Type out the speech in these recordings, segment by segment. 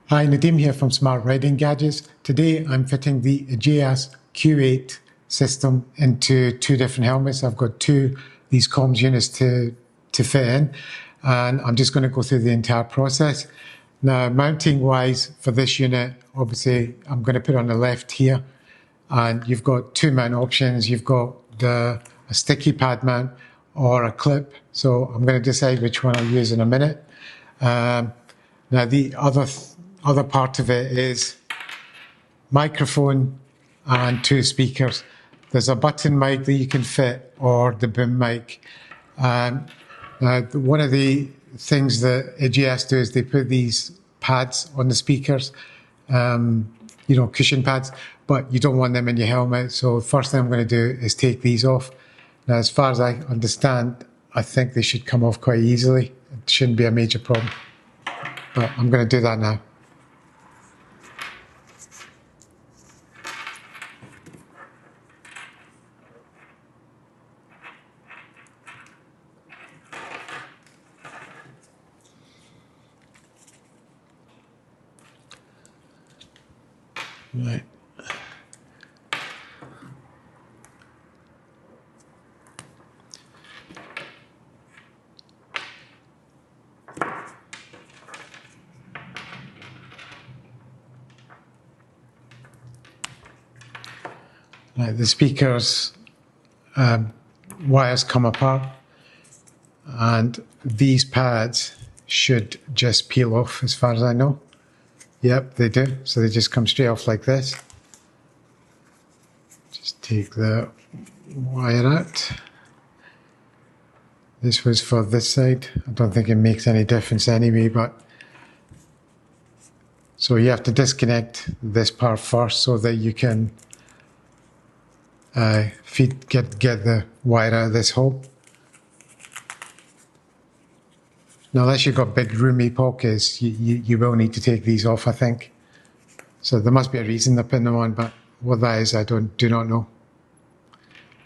Hi, Nadeem here from Smart Riding Gadgets. Today I'm fitting the Ejeas Q8 system into two different helmets. I've got these comms units to fit in, and I'm just going to go through the entire process. Now, mounting wise for this unit, obviously I'm going to put on the left here, and you've got two mount options. You've got a sticky pad mount or a clip. So I'm going to decide which one I'll use in a minute. Now the other part of it is microphone and two speakers. There's a button mic that you can fit or the boom mic. One of the things that Ejeas do is they put these pads on the speakers, cushion pads, but you don't want them in your helmet. So the first thing I'm going to do is take these off. Now, as far as I understand, I think they should come off quite easily. It shouldn't be a major problem, but I'm going to do that now. Right. Right, the speakers wires come apart, and these pads should just peel off as far as I know. Yep, they do. So they just come straight off like this. Just take the wire out. This was for this side. I don't think it makes any difference anyway, but so you have to disconnect this part first so that you can get the wire out of this hole. Now, unless you've got big roomy pockets, you will need to take these off, I think. So there must be a reason they're putting them on, but what that is, I do not know.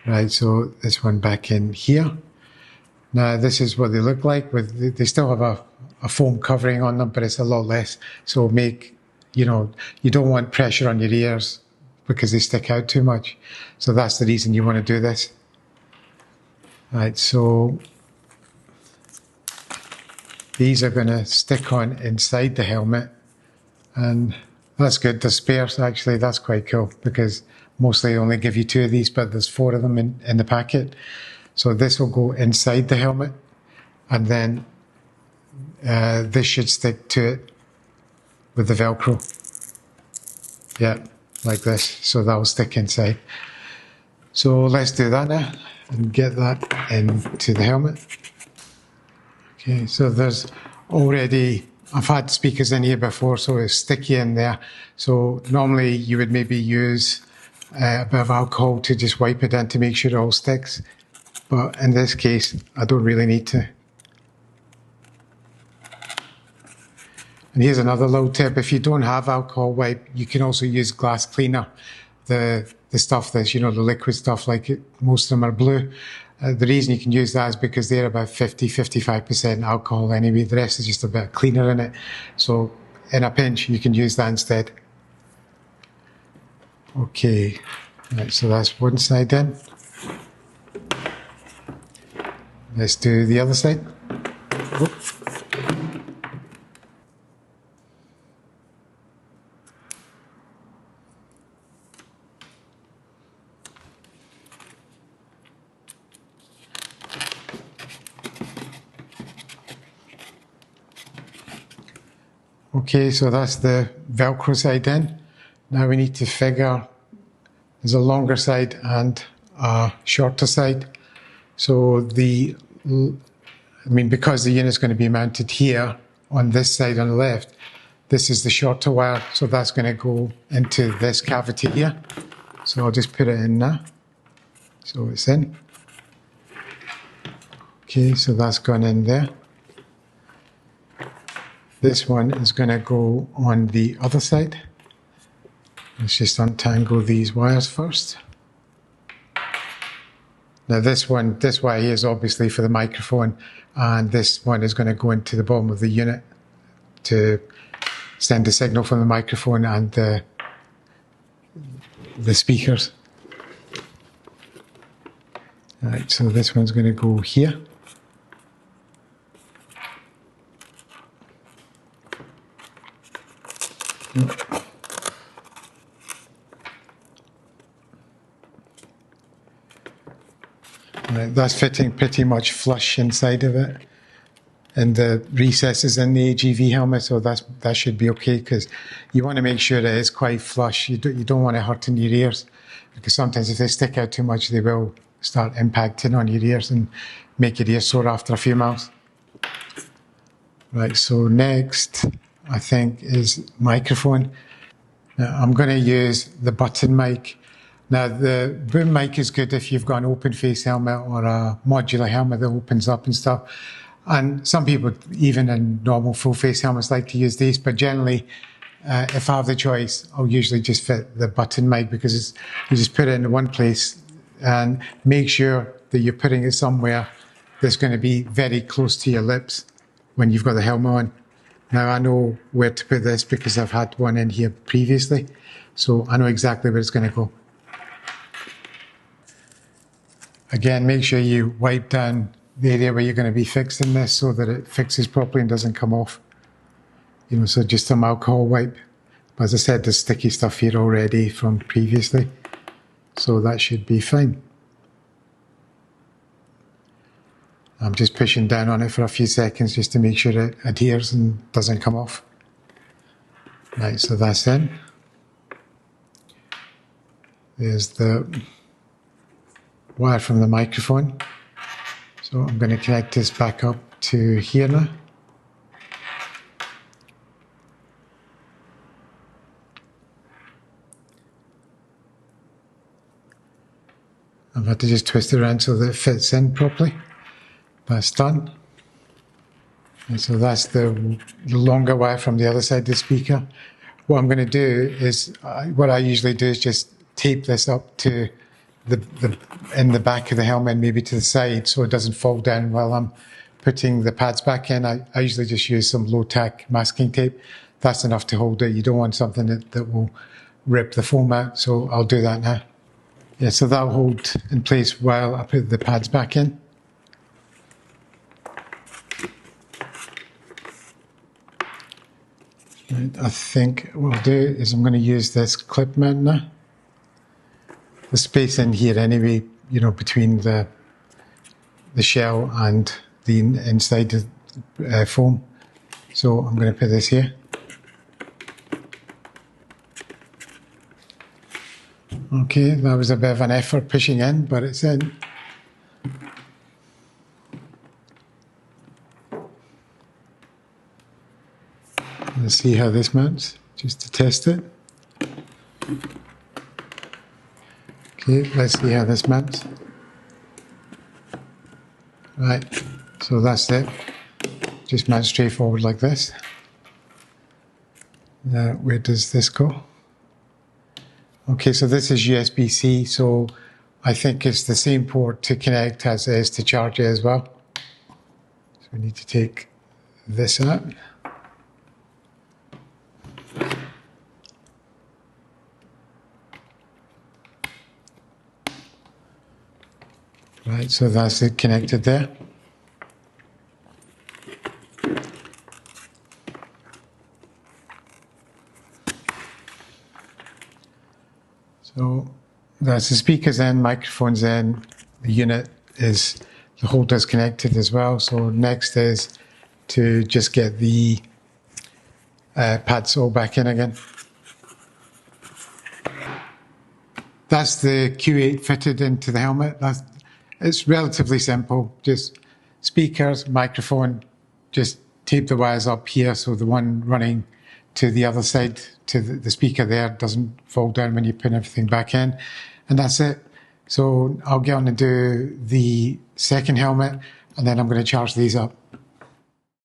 Right, so this one back in here. Now, this is what they look like. They still have a foam covering on them, but it's a lot less. So you don't want pressure on your ears because they stick out too much. So that's the reason you want to do this. Right, so these are going to stick on inside the helmet, and that's good. The spares, actually, that's quite cool because mostly they only give you two of these, but there's four of them in the packet. So this will go inside the helmet, and then this should stick to it with the Velcro. Yeah, like this. So that will stick inside. So let's do that now and get that into the helmet. Okay, so there's already, I've had speakers in here before, so it's sticky in there. So normally you would maybe use a bit of alcohol to just wipe it in to make sure it all sticks. But in this case, I don't really need to. And here's another little tip. If you don't have alcohol wipe, you can also use glass cleaner. The stuff that's, the liquid stuff, most of them are blue. The reason you can use that is because they're about 50-55% alcohol anyway. The rest is just a bit cleaner in it. So in a pinch, you can use that instead. Okay, right, so that's one side then. Let's do the other side. Whoop. Okay, so that's the Velcro side in. Now we need to figure, there's a longer side and a shorter side. So because the unit's going to be mounted here on this side on the left, this is the shorter wire, so that's going to go into this cavity here. So I'll just put it in now. So it's in. Okay, so that's gone in there. This one is going to go on the other side. Let's just untangle these wires first. Now this wire here is obviously for the microphone, and this one is going to go into the bottom of the unit to send the signal from the microphone and the speakers. Right, so this one's going to go here. Right, that's fitting pretty much flush inside of it. And the recesses in the AGV helmet, so that should be okay, because you want to make sure it is quite flush. You don't want it hurting your ears, because sometimes if they stick out too much, they will start impacting on your ears and make your ears sore after a few miles. Right, so next, I think, is microphone. Now, I'm going to use the button mic. Now, the boom mic is good if you've got an open face helmet or a modular helmet that opens up and stuff. And some people, even in normal full face helmets, like to use these, but generally, if I have the choice, I'll usually just fit the button mic, because you just put it in one place and make sure that you're putting it somewhere that's going to be very close to your lips when you've got the helmet on. Now, I know where to put this because I've had one in here previously, so I know exactly where it's going to go. Again, make sure you wipe down the area where you're going to be fixing this so that it fixes properly and doesn't come off. So just some alcohol wipe. But as I said, there's sticky stuff here already from previously, so that should be fine. I'm just pushing down on it for a few seconds just to make sure it adheres and doesn't come off. Right, so that's in. There's the wire from the microphone. So I'm going to connect this back up to here now. I've had to just twist it around so that it fits in properly. That's done. And so that's the longer wire from the other side of the speaker. What I'm going to do is, what I usually do is just tape this up to in the back of the helmet, maybe to the side, so it doesn't fall down while I'm putting the pads back in. I usually just use some low-tack masking tape. That's enough to hold it. You don't want something that will rip the foam out, so I'll do that now. Yeah, so that'll hold in place while I put the pads back in. Right, I think what I'll do is I'm going to use this clip mount now. The space in here anyway, between the shell and the inside of foam. So I'm going to put this here. Okay, that was a bit of an effort pushing in, but it's in. Let's see how this mounts, just to test it. Okay, let's see how this mounts. Right, so that's it. Just mount straight forward like this. Now, where does this go? Okay, so this is USB-C, so I think it's the same port to connect as it is to charge it as well. So we need to take this out. Right, so that's it connected there. So that's the speakers in, microphones in, the unit is, the holder's connected as well. So next is to just get the pads all back in again. That's the Q8 fitted into the helmet. It's relatively simple, just speakers, microphone, just tape the wires up here so the one running to the other side, to the speaker there, doesn't fall down when you put everything back in. And that's it. So I'll get on and do the second helmet, and then I'm going to charge these up.